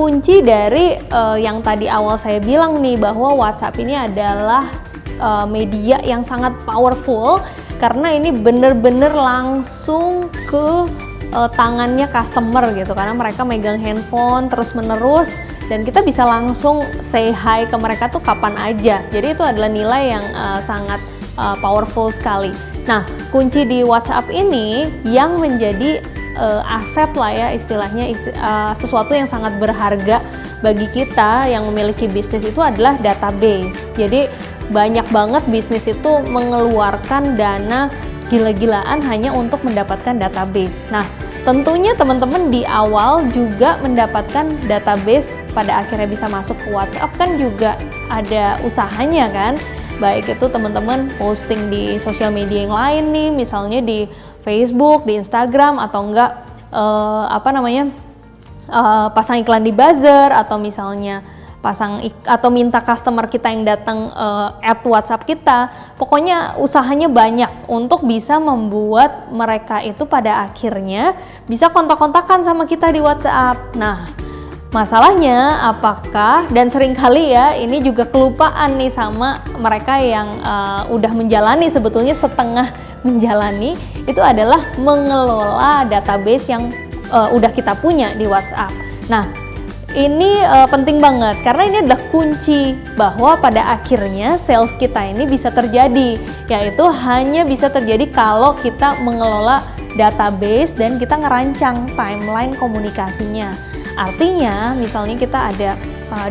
kunci dari yang tadi awal saya bilang nih, bahwa WhatsApp ini adalah media yang sangat powerful karena ini bener-bener langsung ke tangannya customer gitu, karena mereka megang handphone terus menerus dan kita bisa langsung say hi ke mereka tuh kapan aja. Jadi itu adalah nilai yang sangat powerful sekali. Nah, kunci di WhatsApp ini yang menjadi aset lah ya istilahnya, sesuatu yang sangat berharga bagi kita yang memiliki bisnis itu adalah database. Jadi banyak banget bisnis itu mengeluarkan dana gila-gilaan hanya untuk mendapatkan database. Nah, tentunya teman-teman di awal juga mendapatkan database pada akhirnya bisa masuk ke WhatsApp kan juga ada usahanya kan. Baik itu teman-teman posting di sosial media yang lain nih, misalnya di Facebook, di Instagram, atau enggak pasang iklan di buzzer, atau misalnya atau minta customer kita yang datang add WhatsApp kita. Pokoknya usahanya banyak untuk bisa membuat mereka itu pada akhirnya bisa kontak-kontakan sama kita di WhatsApp. Nah, masalahnya apakah, dan seringkali ya ini juga kelupaan nih sama mereka yang udah menjalani, sebetulnya setengah menjalani, itu adalah mengelola database yang udah kita punya di WhatsApp. Nah, ini penting banget karena ini adalah kunci bahwa pada akhirnya sales kita ini bisa terjadi, yaitu hanya bisa terjadi kalau kita mengelola database dan kita ngerancang timeline komunikasinya. Artinya misalnya kita ada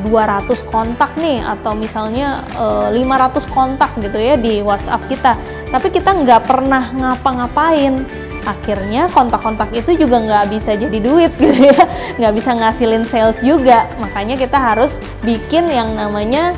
200 kontak nih, atau misalnya 500 kontak gitu ya di WhatsApp kita, tapi kita nggak pernah ngapa-ngapain. Akhirnya kontak-kontak itu juga nggak bisa jadi duit gitu ya, nggak bisa ngasilin sales juga. Makanya kita harus bikin yang namanya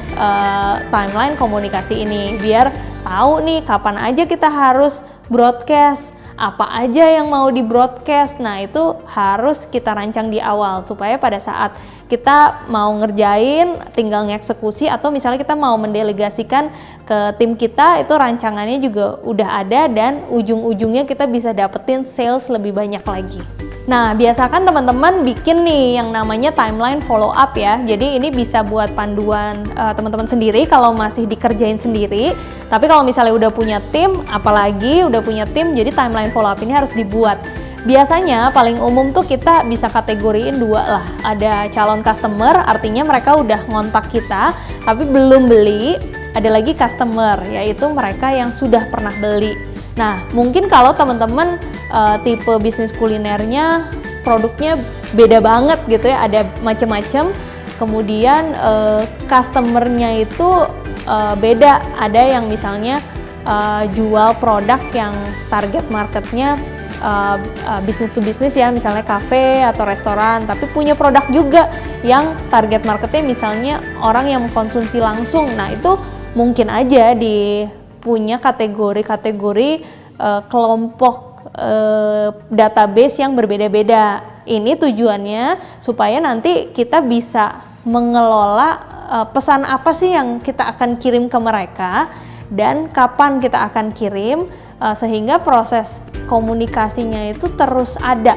timeline komunikasi ini, biar tahu nih kapan aja kita harus broadcast, apa aja yang mau di broadcast. Nah, itu harus kita rancang di awal supaya pada saat kita mau ngerjain tinggal ngeksekusi, atau misalnya kita mau mendelegasikan ke tim kita, itu rancangannya juga udah ada dan ujung-ujungnya kita bisa dapetin sales lebih banyak lagi. Nah, biasakan teman-teman bikin nih yang namanya timeline follow up ya. Jadi ini bisa buat panduan teman-teman sendiri kalau masih dikerjain sendiri. Tapi kalau misalnya udah punya tim, apalagi udah punya tim, jadi timeline follow up ini harus dibuat. Biasanya paling umum tuh kita bisa kategoriin dua lah. Ada calon customer, artinya mereka udah ngontak kita tapi belum beli. Ada lagi customer, yaitu mereka yang sudah pernah beli. Nah, mungkin kalau teman-teman tipe bisnis kulinernya produknya beda banget gitu ya, ada macam-macam. Kemudian customernya itu beda. Ada yang misalnya jual produk yang target marketnya bisnis to bisnis ya, misalnya kafe atau restoran, tapi punya produk juga yang target marketnya misalnya orang yang mengkonsumsi langsung. Nah, itu mungkin aja punya kategori-kategori kelompok database yang berbeda-beda. Ini tujuannya supaya nanti kita bisa mengelola pesan apa sih yang kita akan kirim ke mereka dan kapan kita akan kirim, sehingga proses komunikasinya itu terus ada.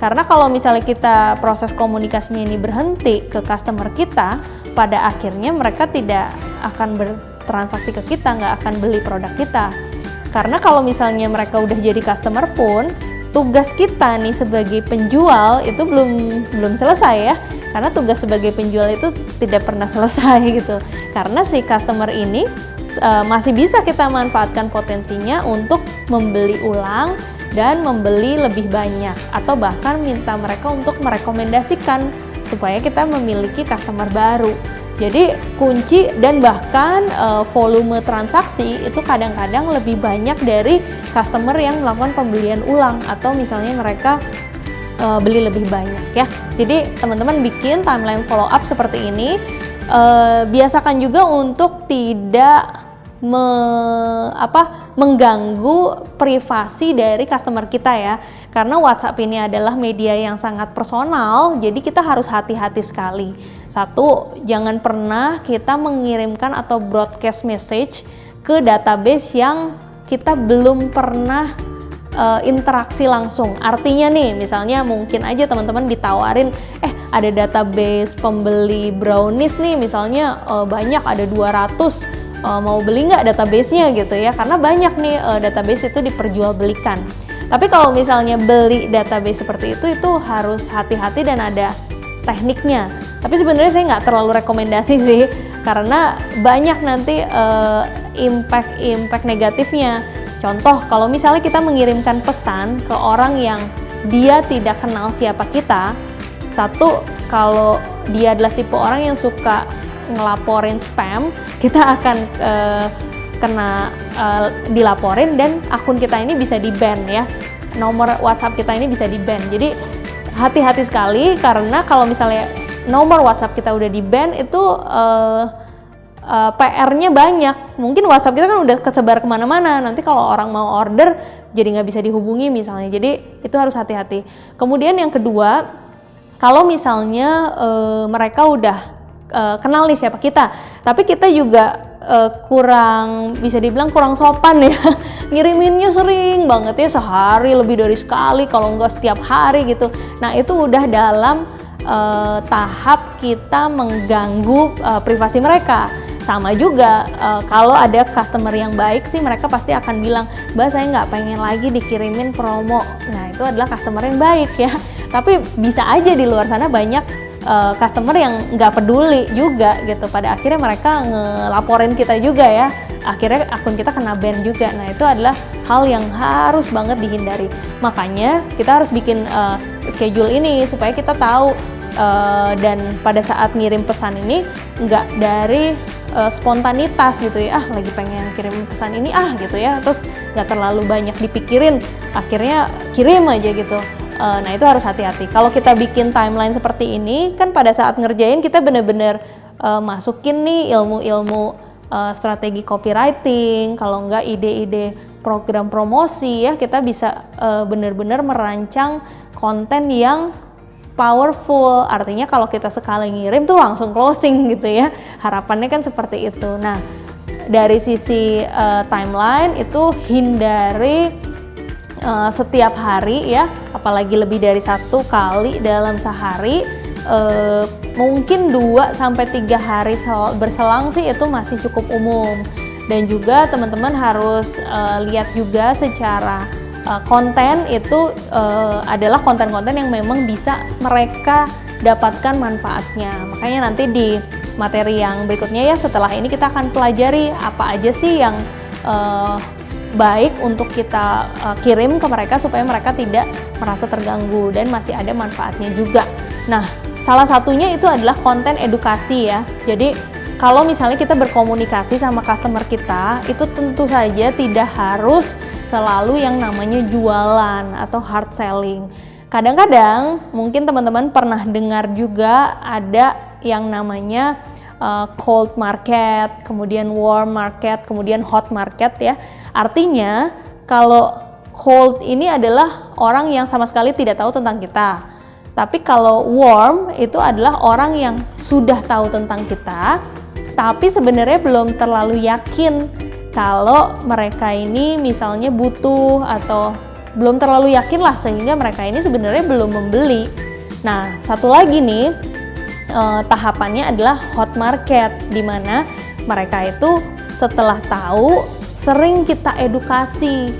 Karena kalau misalnya kita proses komunikasinya ini berhenti ke customer kita, pada akhirnya mereka tidak akan bertransaksi ke kita, nggak akan beli produk kita. Karena kalau misalnya mereka udah jadi customer pun, tugas kita nih sebagai penjual itu belum selesai ya. Karena tugas sebagai penjual itu tidak pernah selesai gitu. Karena si customer ini masih bisa kita manfaatkan potensinya untuk membeli ulang dan membeli lebih banyak, atau bahkan minta mereka untuk merekomendasikan supaya kita memiliki customer baru. Jadi kunci dan bahkan volume transaksi itu kadang-kadang lebih banyak dari customer yang melakukan pembelian ulang, atau misalnya mereka beli lebih banyak ya. Jadi teman-teman bikin timeline follow up seperti ini. Biasakan juga untuk tidak mengganggu privasi dari customer kita ya, karena WhatsApp ini adalah media yang sangat personal, jadi kita harus hati-hati sekali. Satu, jangan pernah kita mengirimkan atau broadcast message ke database yang kita belum pernah interaksi langsung. Artinya nih, misalnya mungkin aja teman-teman ditawarin, ada database pembeli brownies nih, misalnya banyak, ada 200, mau beli nggak database-nya gitu ya, karena banyak nih database itu diperjualbelikan. Tapi kalau misalnya beli database seperti itu harus hati-hati dan ada tekniknya. Tapi sebenarnya saya nggak terlalu rekomendasi sih, karena banyak nanti impact negatifnya. Contoh, kalau misalnya kita mengirimkan pesan ke orang yang dia tidak kenal siapa kita, satu, kalau dia adalah tipe orang yang suka ngelaporin spam, kita akan kena dilaporin dan akun kita ini bisa di-ban ya. Nomor WhatsApp kita ini bisa di-ban. Jadi hati-hati sekali, karena kalau misalnya nomor WhatsApp kita udah di-ban itu PR-nya banyak. Mungkin WhatsApp kita kan udah kesebar kemana-mana, nanti kalau orang mau order jadi nggak bisa dihubungi misalnya. Jadi itu harus hati-hati. Kemudian yang kedua, kalau misalnya mereka udah kenal nih siapa kita, tapi kita juga bisa dibilang kurang sopan ya, ngiriminnya sering banget ya, sehari lebih dari sekali, kalau nggak setiap hari gitu. Nah itu udah dalam tahap kita mengganggu privasi mereka. Sama juga kalau ada customer yang baik sih, mereka pasti akan bilang, "Mbak, saya nggak pengen lagi dikirimin promo." Nah itu adalah customer yang baik ya. Tapi bisa aja di luar sana banyak customer yang nggak peduli juga gitu. Pada akhirnya mereka ngelaporin kita juga ya. Akhirnya akun kita kena ban juga. Nah itu adalah hal yang harus banget dihindari. Makanya kita harus bikin schedule ini supaya kita tahu, dan pada saat ngirim pesan ini nggak dari spontanitas gitu ya, lagi pengen kirim pesan ini gitu ya, terus nggak terlalu banyak dipikirin, akhirnya kirim aja gitu. Nah itu harus hati-hati. Kalau kita bikin timeline seperti ini, kan pada saat ngerjain kita bener-bener masukin nih ilmu-ilmu strategi copywriting, kalau nggak ide-ide program promosi ya, kita bisa bener-bener merancang konten yang powerful. Artinya kalau kita sekali ngirim tuh langsung closing gitu ya, harapannya kan seperti itu. Nah dari sisi timeline itu hindari setiap hari ya, apalagi lebih dari 1 kali dalam sehari. Mungkin 2-3 hari berselang sih itu masih cukup umum. Dan juga teman-teman harus lihat juga secara konten itu adalah konten-konten yang memang bisa mereka dapatkan manfaatnya. Makanya nanti di materi yang berikutnya ya, setelah ini kita akan pelajari apa aja sih yang baik untuk kita kirim ke mereka supaya mereka tidak merasa terganggu dan masih ada manfaatnya juga. Nah, salah satunya itu adalah konten edukasi ya. Jadi kalau misalnya kita berkomunikasi sama customer kita, itu tentu saja tidak harus selalu yang namanya jualan atau hard selling. Kadang-kadang mungkin teman-teman pernah dengar juga ada yang namanya cold market, kemudian warm market, kemudian hot market ya. Artinya kalau cold ini adalah orang yang sama sekali tidak tahu tentang kita. Tapi kalau warm itu adalah orang yang sudah tahu tentang kita, tapi sebenarnya belum terlalu yakin kalau mereka ini misalnya butuh, atau belum terlalu yakin lah sehingga mereka ini sebenarnya belum membeli. Nah, satu lagi nih tahapannya adalah hot market, di mana mereka itu setelah tahu sering kita edukasi.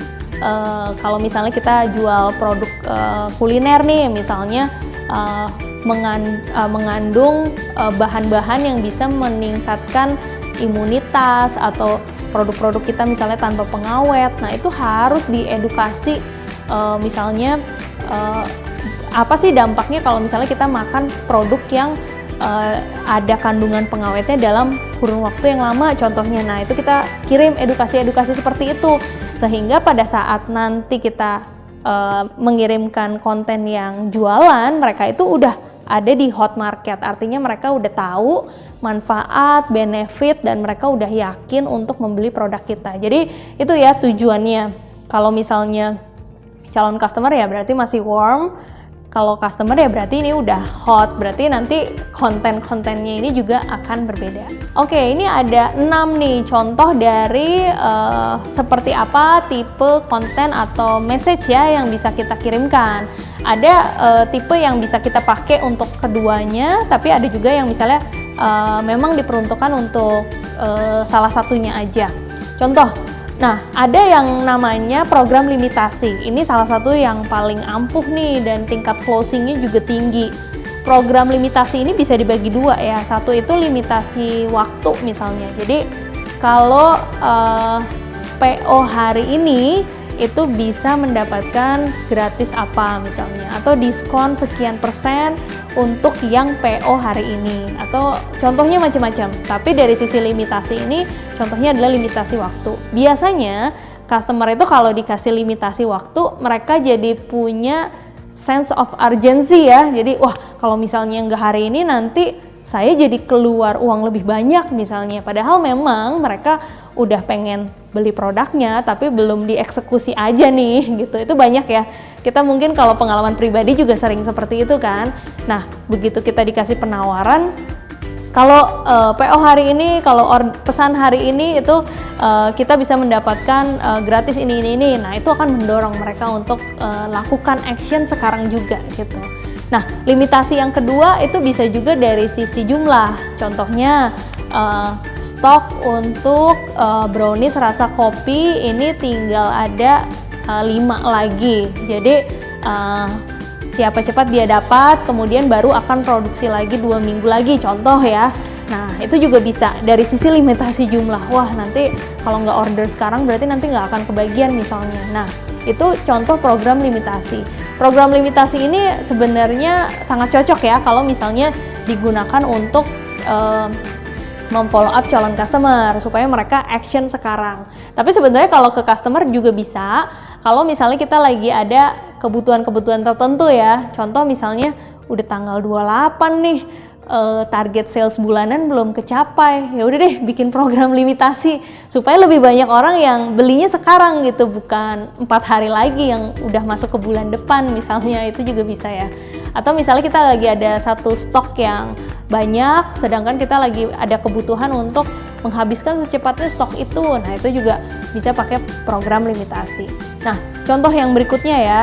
Kalau misalnya kita jual produk kuliner nih, misalnya mengandung bahan-bahan yang bisa meningkatkan imunitas, atau produk-produk kita misalnya tanpa pengawet. Nah itu harus diedukasi, misalnya apa sih dampaknya kalau misalnya kita makan produk yang ada kandungan pengawetnya dalam kurun waktu yang lama contohnya. Nah itu kita kirim edukasi-edukasi seperti itu, sehingga pada saat nanti kita mengirimkan konten yang jualan, mereka itu udah ada di hot market. Artinya mereka udah tahu manfaat, benefit, dan mereka udah yakin untuk membeli produk kita. Jadi itu ya tujuannya. Kalau misalnya calon customer ya berarti masih warm. kalau customer ya berarti ini udah hot, berarti nanti konten-kontennya ini juga akan berbeda. Oke, ini ada 6 nih contoh dari seperti apa tipe konten atau message ya yang bisa kita kirimkan. Ada tipe yang bisa kita pakai untuk keduanya, tapi ada juga yang misalnya memang diperuntukkan untuk salah satunya aja. Contoh, nah ada yang namanya program limitasi. Ini salah satu yang paling ampuh nih dan tingkat closingnya juga tinggi. Program limitasi ini bisa dibagi dua ya. Satu itu limitasi waktu misalnya. Jadi kalau PO hari ini itu bisa mendapatkan gratis apa misalnya, atau diskon sekian persen untuk yang PO hari ini, atau contohnya macam-macam. Tapi dari sisi limitasi ini contohnya adalah limitasi waktu. Biasanya customer itu kalau dikasih limitasi waktu, mereka jadi punya sense of urgency ya. Jadi wah, kalau misalnya nggak hari ini nanti saya jadi keluar uang lebih banyak misalnya. Padahal memang mereka udah pengen beli produknya tapi belum dieksekusi aja nih gitu. Itu banyak ya. Kita mungkin kalau pengalaman pribadi juga sering seperti itu kan. Nah, begitu kita dikasih penawaran, kalau PO hari ini, kalau pesan hari ini itu kita bisa mendapatkan gratis ini. Nah, itu akan mendorong mereka untuk lakukan action sekarang juga gitu. Nah, limitasi yang kedua itu bisa juga dari sisi jumlah. Contohnya stok untuk brownies rasa kopi ini tinggal ada 5 lagi. Jadi siapa cepat dia dapat, kemudian baru akan produksi lagi 2 minggu lagi, contoh ya. Nah, itu juga bisa dari sisi limitasi jumlah. Wah, nanti kalau nggak order sekarang berarti nanti nggak akan kebagian misalnya. Nah, itu contoh program limitasi. Program limitasi ini sebenarnya sangat cocok ya kalau misalnya digunakan untuk memfollow up calon customer supaya mereka action sekarang. Tapi sebenarnya kalau ke customer juga bisa, kalau misalnya kita lagi ada kebutuhan-kebutuhan tertentu ya. Contoh misalnya udah tanggal 28 nih, target sales bulanan belum kecapai. Ya udah deh bikin program limitasi supaya lebih banyak orang yang belinya sekarang gitu, bukan 4 hari lagi yang udah masuk ke bulan depan misalnya. Itu juga bisa ya. Atau misalnya kita lagi ada satu stok yang banyak, sedangkan kita lagi ada kebutuhan untuk menghabiskan secepatnya stok itu. Nah, itu juga bisa pakai program limitasi. Nah, contoh yang berikutnya ya,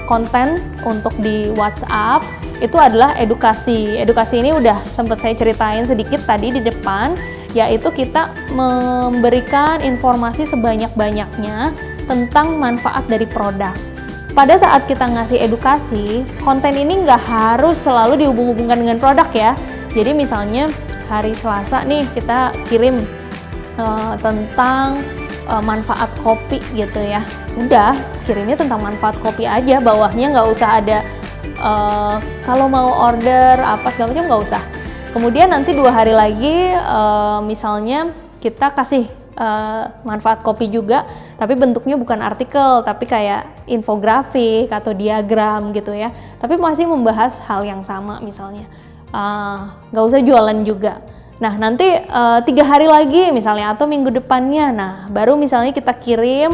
konten untuk di WhatsApp itu adalah edukasi. Edukasi ini udah sempat saya ceritain sedikit tadi di depan, yaitu kita memberikan informasi sebanyak-banyaknya tentang manfaat dari produk. Pada saat kita ngasih edukasi, konten ini nggak harus selalu dihubung-hubungkan dengan produk ya. Jadi misalnya hari Selasa nih kita kirim tentang manfaat kopi gitu ya. Udah, kirimnya tentang manfaat kopi aja, bawahnya nggak usah ada kalau mau order apa segala macam, nggak usah. Kemudian nanti 2 hari lagi misalnya kita kasih manfaat kopi juga, tapi bentuknya bukan artikel, tapi kayak infografik atau diagram gitu ya. Tapi masih membahas hal yang sama misalnya. Nggak usah jualan juga. Nah, nanti 3 hari lagi misalnya atau minggu depannya, nah baru misalnya kita kirim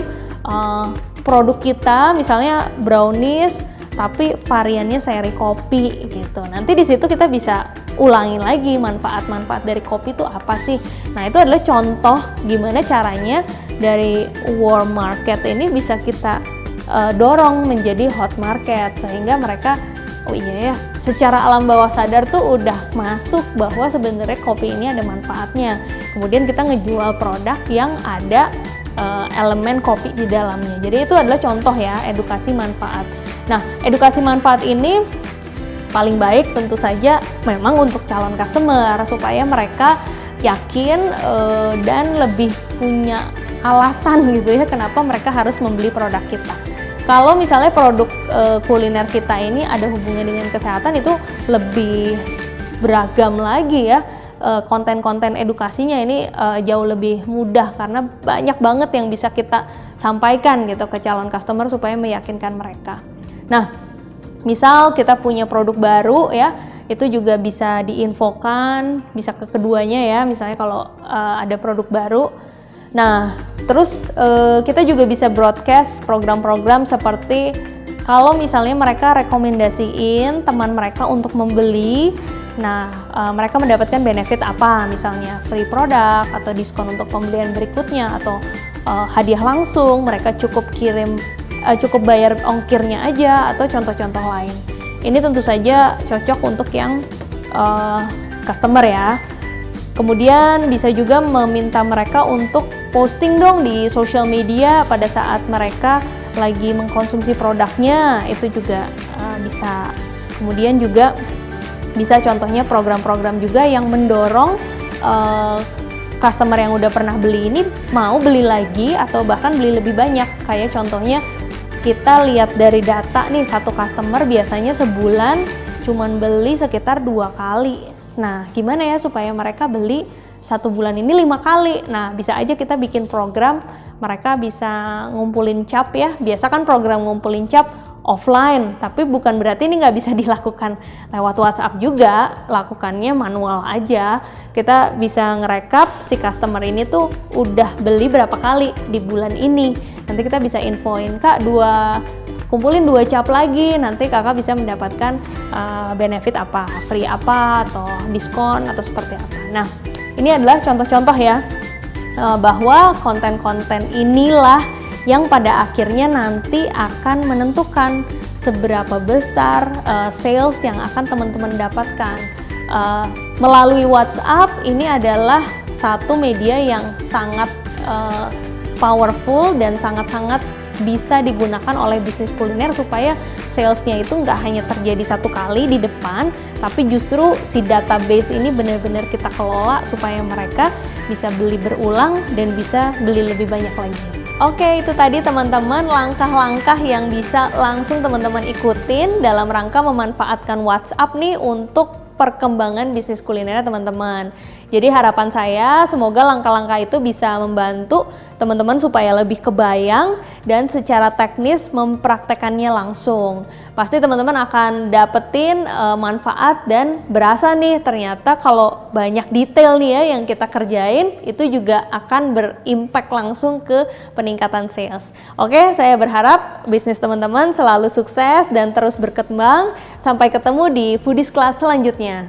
produk kita, misalnya brownies tapi variannya seri kopi gitu. Nanti di situ kita bisa ulangin lagi manfaat-manfaat dari kopi itu apa sih. Nah, itu adalah contoh gimana caranya dari warm market ini bisa kita dorong menjadi hot market, sehingga mereka oh iya ya, secara alam bawah sadar tuh udah masuk bahwa sebenarnya kopi ini ada manfaatnya. Kemudian kita ngejual produk yang ada elemen kopi di dalamnya. Jadi itu adalah contoh ya, edukasi manfaat. Nah, edukasi manfaat ini paling baik tentu saja memang untuk calon customer, supaya mereka yakin dan lebih punya alasan gitu ya kenapa mereka harus membeli produk kita. Kalau misalnya produk kuliner kita ini ada hubungan dengan kesehatan, itu lebih beragam lagi ya. Konten-konten edukasinya ini jauh lebih mudah karena banyak banget yang bisa kita sampaikan gitu ke calon customer supaya meyakinkan mereka. Nah, misal kita punya produk baru ya, itu juga bisa diinfokan, bisa ke keduanya ya, misalnya kalau ada produk baru. Nah, terus kita juga bisa broadcast program-program seperti Kalau misalnya mereka rekomendasiin teman mereka untuk membeli, nah mereka mendapatkan benefit apa, misalnya free produk atau diskon untuk pembelian berikutnya, atau hadiah langsung, mereka cukup bayar ongkirnya aja, atau contoh-contoh lain. Ini tentu saja cocok untuk yang customer ya. Kemudian bisa juga meminta mereka untuk posting dong di social media pada saat mereka lagi mengkonsumsi produknya, itu juga bisa. Kemudian juga bisa contohnya program-program juga yang mendorong customer yang udah pernah beli ini mau beli lagi atau bahkan beli lebih banyak. Kayak contohnya kita lihat dari data nih, satu customer biasanya sebulan cuman beli sekitar 2 kali. Nah, gimana ya supaya mereka beli satu bulan ini 5 kali? Nah, bisa aja kita bikin program mereka bisa ngumpulin cap ya. Biasa kan program ngumpulin cap offline, tapi bukan berarti ini nggak bisa dilakukan lewat WhatsApp juga, lakukannya manual aja. Kita bisa ngerekap si customer ini tuh udah beli berapa kali di bulan ini. Nanti kita bisa infoin, Kak, kumpulin 2 cap lagi, nanti kakak bisa mendapatkan benefit apa, free apa, atau diskon, atau seperti apa. Nah, ini adalah contoh-contoh ya, bahwa konten-konten inilah yang pada akhirnya nanti akan menentukan seberapa besar sales yang akan teman-teman dapatkan. Melalui WhatsApp ini adalah satu media yang sangat powerful dan sangat-sangat bisa digunakan oleh bisnis kuliner supaya salesnya itu nggak hanya terjadi satu kali di depan, tapi justru si database ini benar-benar kita kelola supaya mereka bisa beli berulang dan bisa beli lebih banyak lagi. Oke, itu tadi teman-teman langkah-langkah yang bisa langsung teman-teman ikutin dalam rangka memanfaatkan WhatsApp nih untuk perkembangan bisnis kuliner teman-teman. Jadi harapan saya semoga langkah-langkah itu bisa membantu teman-teman supaya lebih kebayang dan secara teknis mempraktekannya langsung. Pasti teman-teman akan dapetin manfaat dan berasa nih ternyata kalau banyak detail nih ya yang kita kerjain itu juga akan berimpact langsung ke peningkatan sales. Oke, saya berharap bisnis teman-teman selalu sukses dan terus berkembang. Sampai ketemu di Foodies Class selanjutnya.